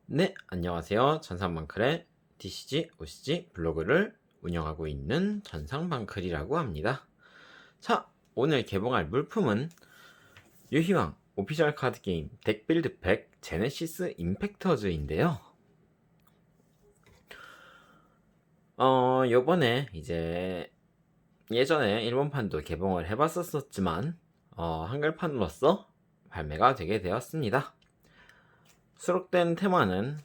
네, 안녕하세요. 전상방클의 DCG, OCG 블로그를 운영하고 있는 전상방클이라고 합니다. 자, 오늘 개봉할 물품은 유희왕 오피셜 카드 게임 덱빌드 팩 제네시스 임팩터즈인데요. 요번에 이제 예전에 일본판도 개봉을 해봤었지만 한글판으로서 발매가 되게 되었습니다. 수록된 테마는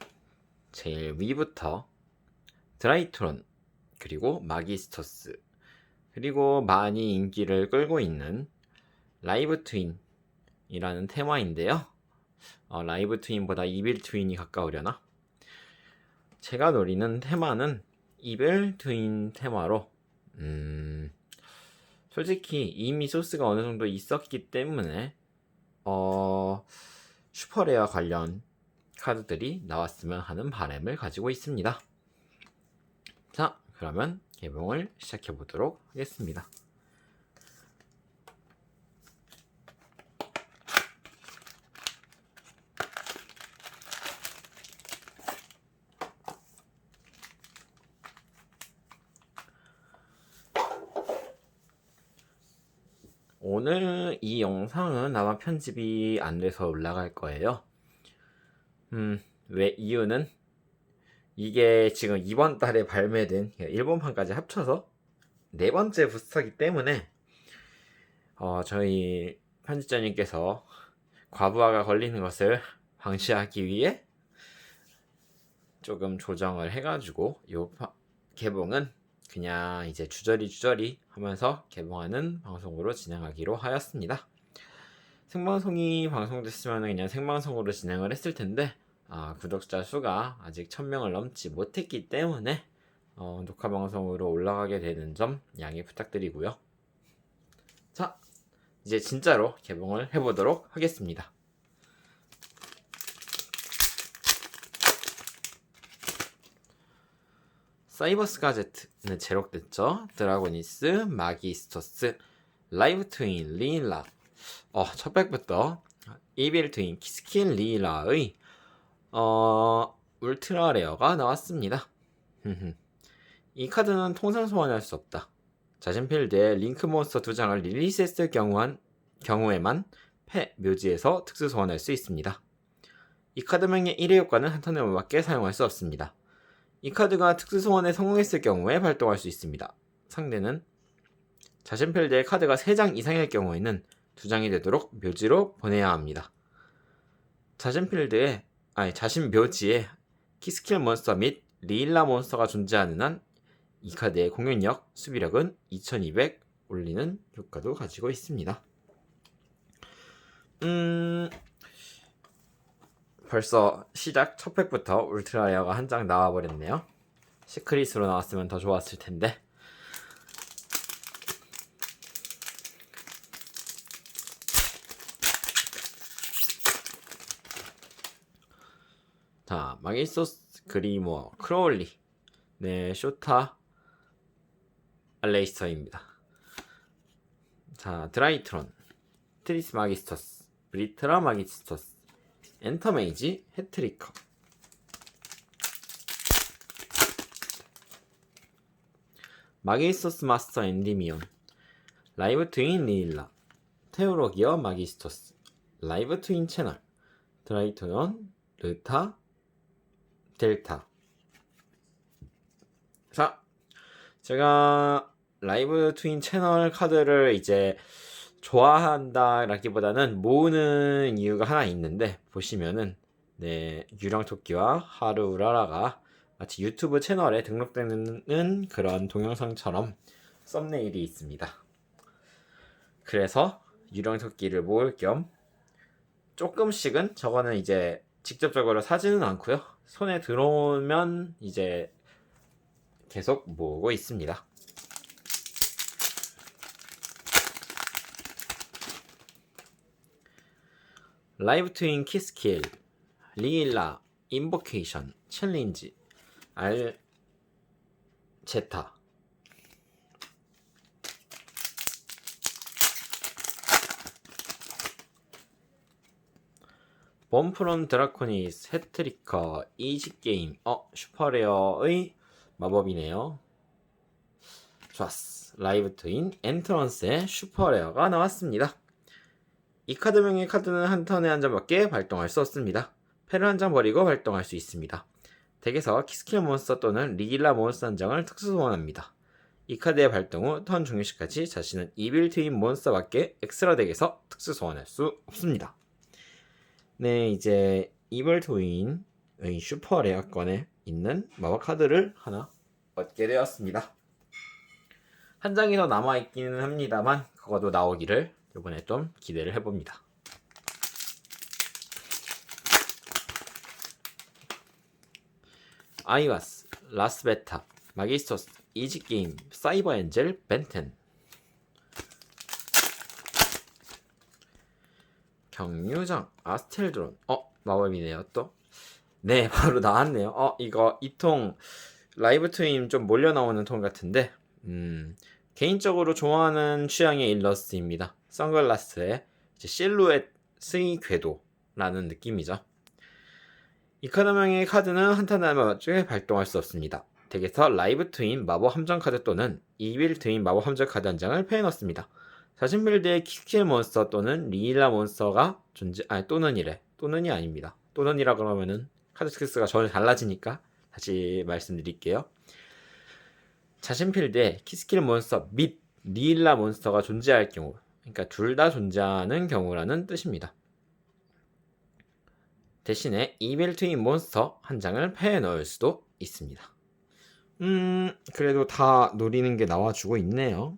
제일 위부터 드라이트론, 그리고 마기스터스, 그리고 많이 인기를 끌고 있는 라이브 트윈이라는 테마인데요. 라이브 트윈보다 이빌 트윈이 가까우려나? 제가 노리는 테마는 이빌 트윈 테마로 솔직히 이미 소스가 어느 정도 있었기 때문에 슈퍼레어 관련 카드들이 나왔으면 하는 바람을 가지고 있습니다. 자, 그러면 개봉을 시작해 보도록 하겠습니다. 오늘 이 영상은 아마 편집이 안 돼서 올라갈 거예요. 왜 이유는 이게 지금 이번 달에 발매된 일본판까지 합쳐서 네 번째 부스터이기 때문에 저희 편집자님께서 과부하가 걸리는 것을 방지하기 위해 조금 조정을 해가지고 요 개봉은 그냥 이제 주저리 하면서 개봉하는 방송으로 진행하기로 하였습니다. 생방송이 방송됐으면 그냥 생방송으로 진행을 했을 텐데 구독자 수가 아직 1000명을 넘지 못했기 때문에 녹화 방송으로 올라가게 되는 점 양해 부탁드리고요. 자, 이제 진짜로 개봉을 해보도록 하겠습니다. 사이버스 가제트는 제록됐죠. 드라고니스, 마기스토스, 라이브 트윈, 리일라. 첫 팩부터 이빌 트윈, 키스킨 리일라의 울트라 레어가 나왔습니다. 이 카드는 통상 소환할 수 없다. 자신 필드에 링크 몬스터 2장을 릴리스했을 경우에만 패 묘지에서 특수 소환할 수 있습니다. 이 카드 명의 1회 효과는 한 턴에만밖에 사용할 수 없습니다. 이 카드가 특수 소환에 성공했을 경우에 발동할 수 있습니다. 상대는 자신 필드에 카드가 3장 이상일 경우에는 2장이 되도록 묘지로 보내야 합니다. 자신 묘지에 키스킬 몬스터 및 리일라 몬스터가 존재하는 한 이 카드의 공격력, 수비력은 2200 올리는 효과도 가지고 있습니다. 벌써 시작 첫 팩부터 울트라 레어가 한 장 나와버렸네요. 시크릿으로 나왔으면 더 좋았을 텐데. 자, 마기소스 그리모어 크로울리, 네, 쇼타 알레이스터입니다. 자, 드라이트론, 트리스 마기스터스, 브리트라 마기스터스, 엔터메이지 해트리커, 마기스토스 마스터 엔디미온, 라이브 트윈 리일라, 테오로기어 마기스토스, 라이브 트윈 채널, 드라이토연, 르타, 델타. 자, 제가 라이브 트윈 채널 카드를 이제 좋아한다라기보다는 모으는 이유가 하나 있는데, 보시면은 네, 유령토끼와 하루우라라가 마치 유튜브 채널에 등록되는 그런 동영상처럼 썸네일이 있습니다. 그래서 유령토끼를 모을 겸 조금씩은, 저거는 이제 직접적으로 사지는 않고요, 손에 들어오면 이제 계속 모으고 있습니다. 라이브 트윈 키스킬, 리일라, 인보케이션, 챌린지, 알제타. 범프롬 드라코니스, 해트리커, 이지게임, 슈퍼레어의 마법이네요. 좋았어. 라이브 트윈, 엔트런스의 슈퍼레어가 나왔습니다. 이 카드명의 카드는 한 턴에 한 장밖에 발동할 수 없습니다. 패를 한 장 버리고 발동할 수 있습니다. 덱에서 키스킬 몬스터 또는 리길라 몬스터 한 장을 특수 소환합니다. 이 카드의 발동 후 턴 종료시까지 자신은 이빌 트윈 몬스터밖에 엑스트라 덱에서 특수 소환할 수 없습니다. 네, 이제 이빌 트윈의 슈퍼 레어권에 있는 마법 카드를 하나 얻게 되었습니다. 한 장이 더 남아있기는 합니다만 그거도 나오기를 이번에 좀 기대를 해봅니다. 아이와스, 라스베타, 마기스토스, 이지게임, 사이버 엔젤, 벤텐. 경유장, 아스텔드론. 마법이네요 또. 네, 바로 나왔네요. 이거 이 통 라이브 트윈 좀 몰려 나오는 통 같은데 개인적으로 좋아하는 취향의 일러스트입니다. 선글라스에 실루엣의 궤도라는 느낌이죠. 이 카드명의 카드는 한 턴에 맞게 발동할 수 없습니다. 덱에서 라이브 트윈 마법 함정 카드 또는 이빌 트윈 마법 함정 카드 한 장을 패에 넣습니다. 자신 빌드에 키스킬 몬스터 또는 리일라 몬스터가 또는이 아닙니다. 또는이라 그러면은 카드 스킬스가 전혀 달라지니까 다시 말씀드릴게요. 자신 필드에 키스킬 몬스터 및 리일라 몬스터가 존재할 경우, 그러니까 둘 다 존재하는 경우라는 뜻입니다. 대신에 이빌 트윈 몬스터 한 장을 패에 넣을 수도 있습니다. 그래도 다 노리는 게 나와주고 있네요.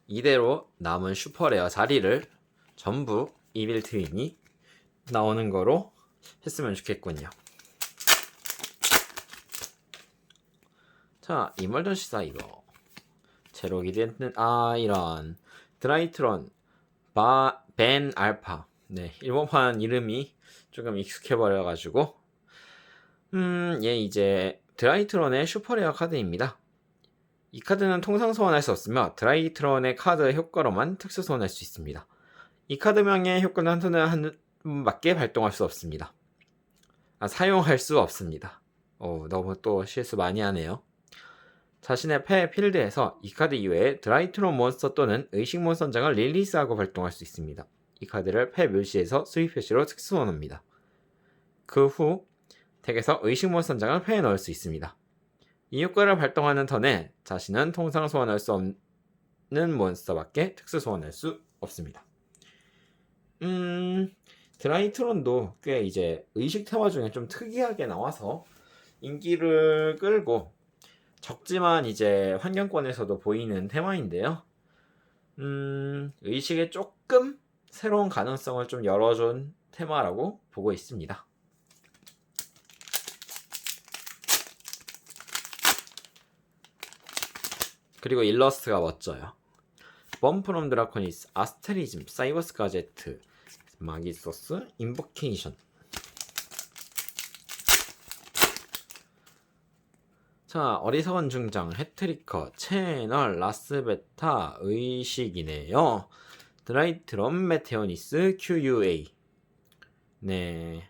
이대로 남은 슈퍼레어 자리를 전부 이빌 트윈이 나오는 거로 했으면 좋겠군요. 자, 이멀전시 사이버, 제로기드는 이런 드라이트론, 벤 알파. 네, 일본판 이름이 조금 익숙해버려가지고 얘 이제 드라이트론의 슈퍼레어 카드입니다. 이 카드는 통상 소환할 수 없으며 드라이트론의 카드 효과로만 특수 소환할 수 있습니다. 이 카드명의 효과는 한 턴에 한 번밖에 발동할 수 없습니다. 사용할 수 없습니다. 너무 또 실수 많이 하네요. 자신의 패 필드에서 이 카드 이외에 드라이트론 몬스터 또는 의식 몬스터 한 장을 릴리스하고 발동할 수 있습니다. 이 카드를 패 묘시에서 수입 표시로 특수 소환합니다. 그 후 덱에서 의식 몬스터 한 장을 패에 넣을 수 있습니다. 이 효과를 발동하는 턴에 자신은 통상 소환할 수 없는 몬스터밖에 특수 소환할 수 없습니다. 드라이트론도 꽤 이제 의식 테마 중에 좀 특이하게 나와서 인기를 끌고 적지만 이제 환경권에서도 보이는 테마인데요. 의식에 조금 새로운 가능성을 좀 열어준 테마라고 보고 있습니다. 그리고 일러스트가 멋져요. 범프롬 드라코니스, 아스테리즘, 사이버스 가제트, 마기소스, 인보케이션. 자, 어리석은 중장, 해트리커, 채널, 라스베타, 의식이네요. 드라이트론, 메테오니스, QUA. 네,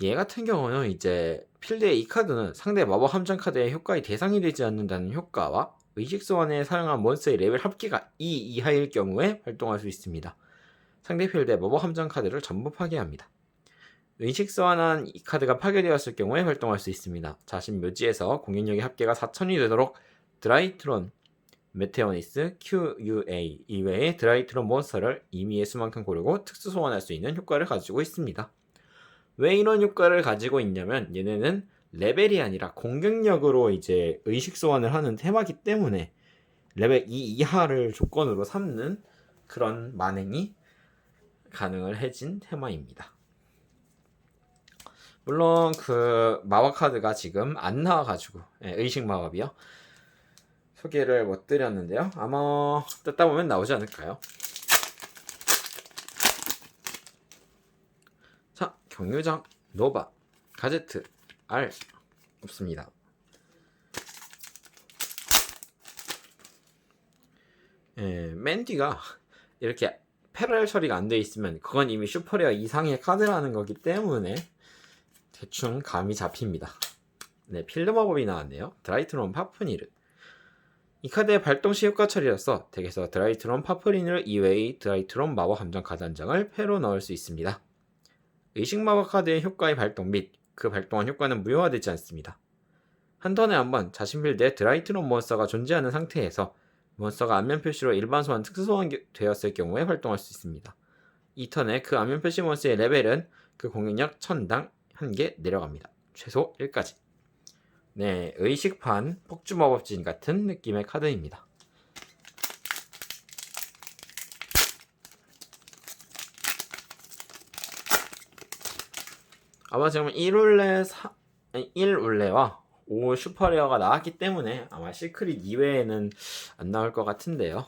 얘 같은 경우는 이제 필드의 이 카드는 상대 마법 함정 카드의 효과의 대상이 되지 않는다는 효과와 의식 소환에 사용한 몬스터의 레벨 합계가 2 이하일 경우에 발동할 수 있습니다. 상대 필드의 마법 함정 카드를 전부 파괴합니다. 의식 소환한 이 카드가 파괴되었을 경우에 발동할 수 있습니다. 자신 묘지에서 공격력의 합계가 4000이 되도록 드라이트론, 메테오니스, QUA 이외의 드라이트론 몬스터를 임의의 수만큼 고르고 특수 소환할 수 있는 효과를 가지고 있습니다. 왜 이런 효과를 가지고 있냐면 얘네는 레벨이 아니라 공격력으로 이제 의식 소환을 하는 테마기 때문에 레벨 2 이하를 조건으로 삼는 그런 만행이 가능을 해진 테마입니다. 물론 그 마법 카드가 지금 안 나와가지고 의식 마법이요, 소개를 못 드렸는데요. 아마 뜯다 보면 나오지 않을까요? 자, 경유장, 노바, 가제트, R 없습니다. 맨 뒤가 이렇게 패럴 처리가 안 돼 있으면 그건 이미 슈퍼레어 이상의 카드라는 거기 때문에 대충 감이 잡힙니다. 네, 필드 마법이 나왔네요. 드라이트론 파프니르. 이 카드의 발동 시 효과 처리로서 덱에서 드라이트론 파프니르 이외의 드라이트론 마법 함정 카드 한 장을 패로 넣을 수 있습니다. 의식 마법 카드의 효과의 발동 및 그 발동한 효과는 무효화되지 않습니다. 한 턴에 한 번 자신 필드에 드라이트론 몬스터가 존재하는 상태에서 몬스터가 안면 표시로 일반 소환, 특수 소환 되었을 경우에 활동할 수 있습니다. 이 턴에 그 안면 표시 몬스터의 레벨은 그 공격력 1000당 1개 내려갑니다. 최소 1까지. 네, 의식판 폭주 마법진 같은 느낌의 카드입니다. 아마 지금 1울레와 5 슈퍼레어가 나왔기 때문에 아마 시크릿 이외에는 안 나올 것 같은데요.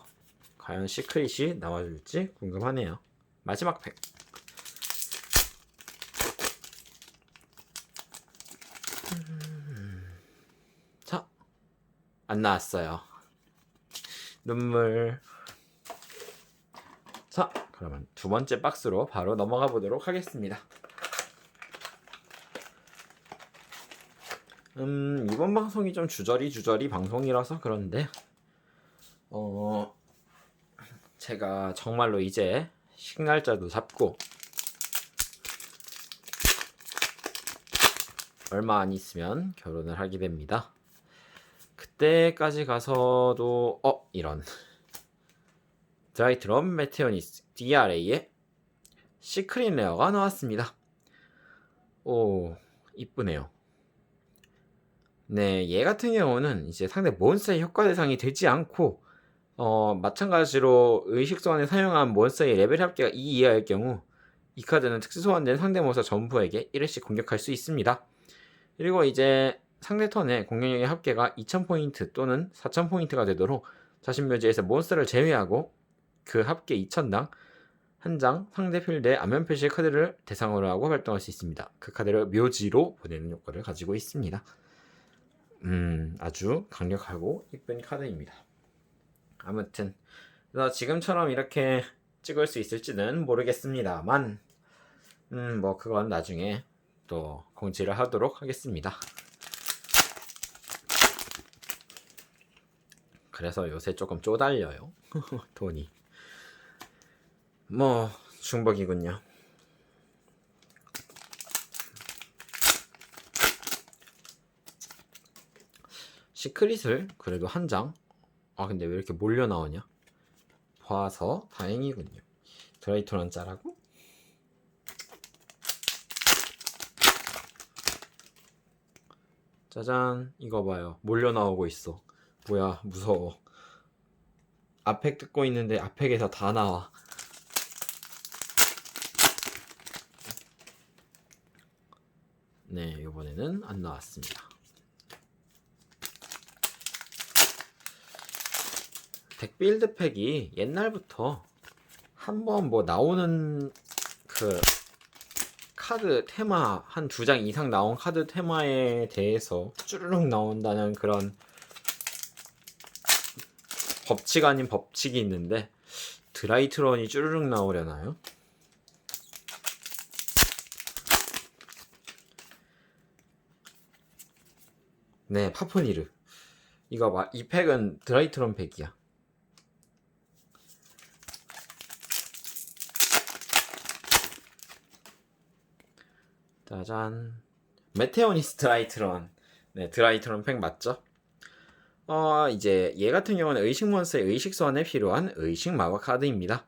과연 시크릿이 나와줄지 궁금하네요. 마지막 팩. 자, 안 나왔어요. 눈물. 자, 그러면 두 번째 박스로 바로 넘어가 보도록 하겠습니다. 이번 방송이 좀 주저리 방송이라서 그런데 제가 정말로 이제 식날짜도 잡고 얼마 안 있으면 결혼을 하게 됩니다. 그때까지 가서도 이런 드라이트론 메테오니스 DRA의 시크릿 레어가 나왔습니다. 오, 이쁘네요. 네, 얘 같은 경우는 이제 상대 몬스터의 효과 대상이 되지 않고 마찬가지로 의식 소환에 사용한 몬스터의 레벨 합계가 2 이하일 경우 이 카드는 특수 소환된 상대 몬스터 전부에게 1회씩 공격할 수 있습니다. 그리고 이제 상대 턴에 공격력의 합계가 2000포인트 또는 4000포인트가 되도록 자신 묘지에서 몬스터를 제외하고 그 합계 2000당 한 장 상대 필드에 안면 표시의 카드를 대상으로 하고 발동할 수 있습니다. 그 카드를 묘지로 보내는 효과를 가지고 있습니다. 아주 강력하고 이쁜 카드입니다. 아무튼 그래서 지금처럼 이렇게 찍을 수 있을지는 모르겠습니다만 뭐 그건 나중에 또 공지를 하도록 하겠습니다. 그래서 요새 조금 쪼달려요. 돈이. 뭐 중복이군요. 시크릿을 그래도 한 장. 근데 왜 이렇게 몰려 나오냐? 봐서 다행이군요. 드라이트론 짜라고? 짜잔, 이거 봐요. 몰려 나오고 있어. 뭐야, 무서워. 앞팩 뜯고 있는데 앞팩에서 다 나와. 네, 이번에는 안 나왔습니다. 덱빌드 팩이 옛날부터 한번 뭐 나오는 그 카드 테마 한 2장 이상 나온 카드 테마에 대해서 쭈르륵 나온다는 그런 법칙 아닌 법칙이 있는데 드라이트론이 쭈르륵 나오려나요? 네, 파프니르. 이거 봐, 이 팩은 드라이트론 팩이야. 짜잔. 메테오니스 드라이트론. 네, 드라이트론 팩 맞죠? 이제 얘 같은 경우는 의식 몬스터의 의식 소환에 필요한 의식 마법 카드입니다.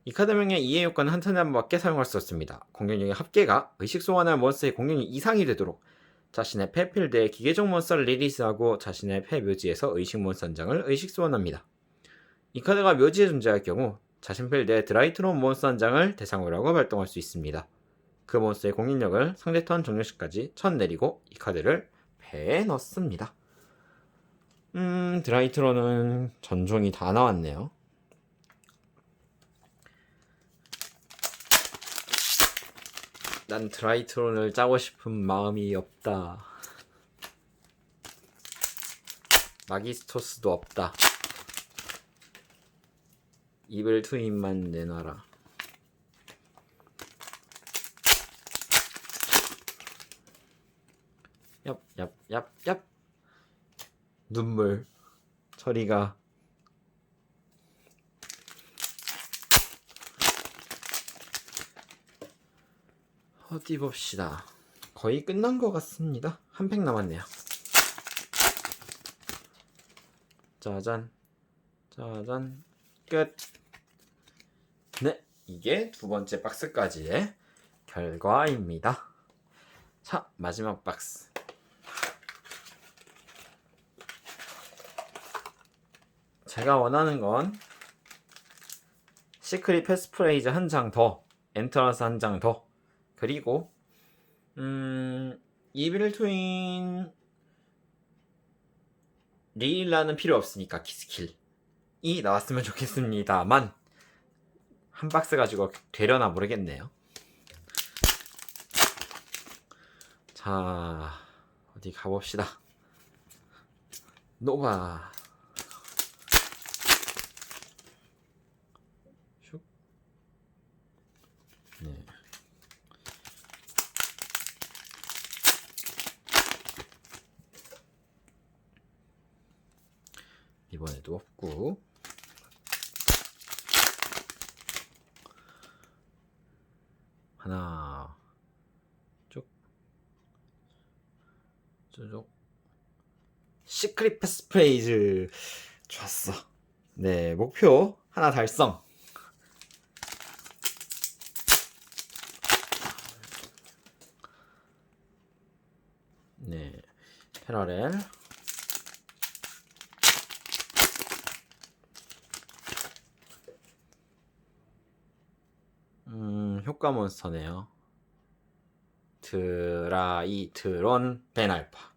이 카드명의 이해 효과는 한 턴에 한 번밖에 사용할 수 없습니다. 공격력의 합계가 의식 소환할 몬스터의 공격력 이상이 되도록 자신의 패 필드에 기계종 몬스터를 리리스하고 자신의 패 묘지에서 의식 몬스터 한 장을 의식 소환합니다. 이 카드가 묘지에 존재할 경우 자신 필드에 드라이트론 몬스터 한 장을 대상으로 하고 발동할 수 있습니다. 그 몬스터의 공격력을 상대 턴 종료 시까지 1000 내리고 이 카드를 패에 넣습니다. 드라이트론은 전종이 다 나왔네요. 난 드라이트론을 짜고 싶은 마음이 없다. 마기스토스도 없다. 이블 트윈만 내놔라. 얍. 눈물 처리가. 어디 봅시다. 거의 끝난 것 같습니다. 한 팩 남았네요. 짜잔 끝. 네, 이게 두 번째 박스까지의 결과입니다. 자, 마지막 박스. 제가 원하는 건 시크릿 패스프레이즈 한 장 더, 엔트런스 한 장 더, 그리고 이빌 트윈 리일라는 필요 없으니까 키스킬이 나왔으면 좋겠습니다만 한 박스 가지고 되려나 모르겠네요. 자, 어디 가봅시다. 노바. 슉. 네. 이번에도 없고. 하나 쭉 시크릿 패스프레이즈. 좋았어. 네, 목표 하나 달성. 네, 패러렐. 효과 몬스터네요. 드라이트론 벤알파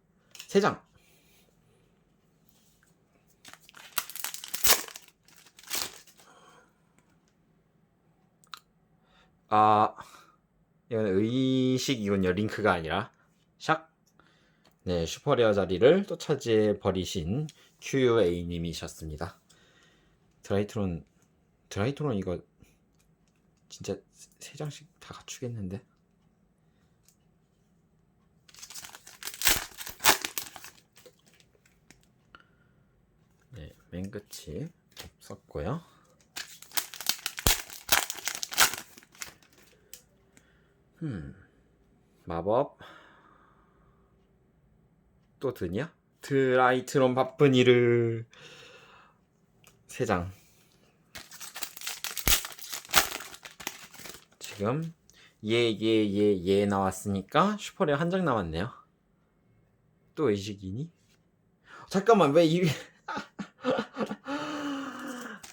3장. 이건 의식이군요. 링크가 아니라 샥. 네, 슈퍼레어 자리를 또 차지해 버리신 QUA님이셨습니다. 드라이트론 이거 진짜 3장씩 다 갖추겠는데. 네, 맨 끝이 없었고요. 마법 또 드냐? 드라이트론 바쁘니르 3장. 지금 예 나왔으니까 슈퍼레어 한 장 남았네요. 또 의식이니? 잠깐만, 왜 이...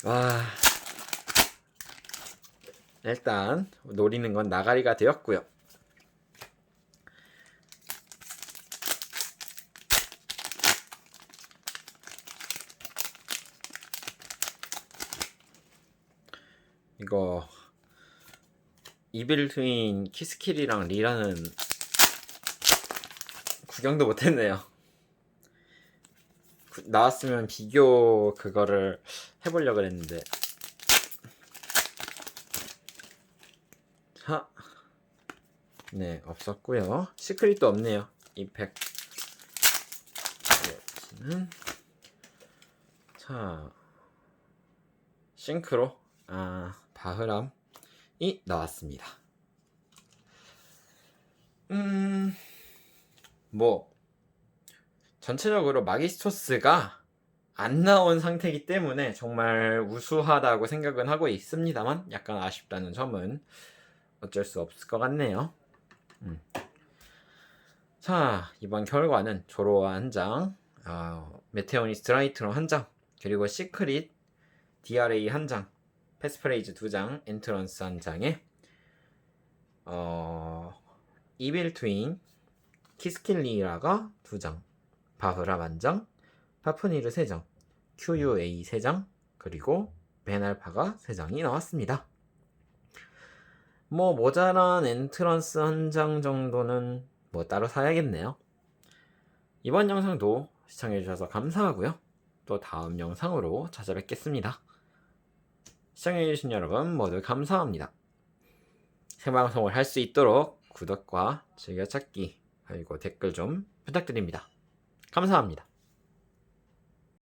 와... 일단 노리는 건 나가리가 되었고요. 이거 이빌 트윈 키스킬이랑 리라는 구경도 못했네요. 나왔으면 비교 그거를 해보려고 그랬는데. 자, 네, 없었고요. 시크릿도 없네요. 이 팩. 자, 싱크로 바흐람이 나왔습니다. 뭐 전체적으로 마기스토스가 안 나온 상태이기 때문에 정말 우수하다고 생각은 하고 있습니다만 약간 아쉽다는 점은 어쩔 수 없을 것 같네요. 자, 이번 결과는 조로아 한 장, 메테오니스 드라이트론 한 장, 그리고 시크릿 DRA 한 장, 패스프레이즈 2장, 엔트런스 한 장에 이빌 트윈 키스킬리라가 2장, 바흐람 한 장, 파프니르 3장, QUA 3장, 그리고 벤알파가 3장이 나왔습니다. 뭐 모자란 엔트런스 한 장 정도는 뭐 따로 사야겠네요. 이번 영상도 시청해주셔서 감사하고요. 또 다음 영상으로 찾아뵙겠습니다. 시청해주신 여러분 모두 감사합니다. 생방송을 할 수 있도록 구독과 즐겨찾기 그리고 댓글 좀 부탁드립니다. 감사합니다.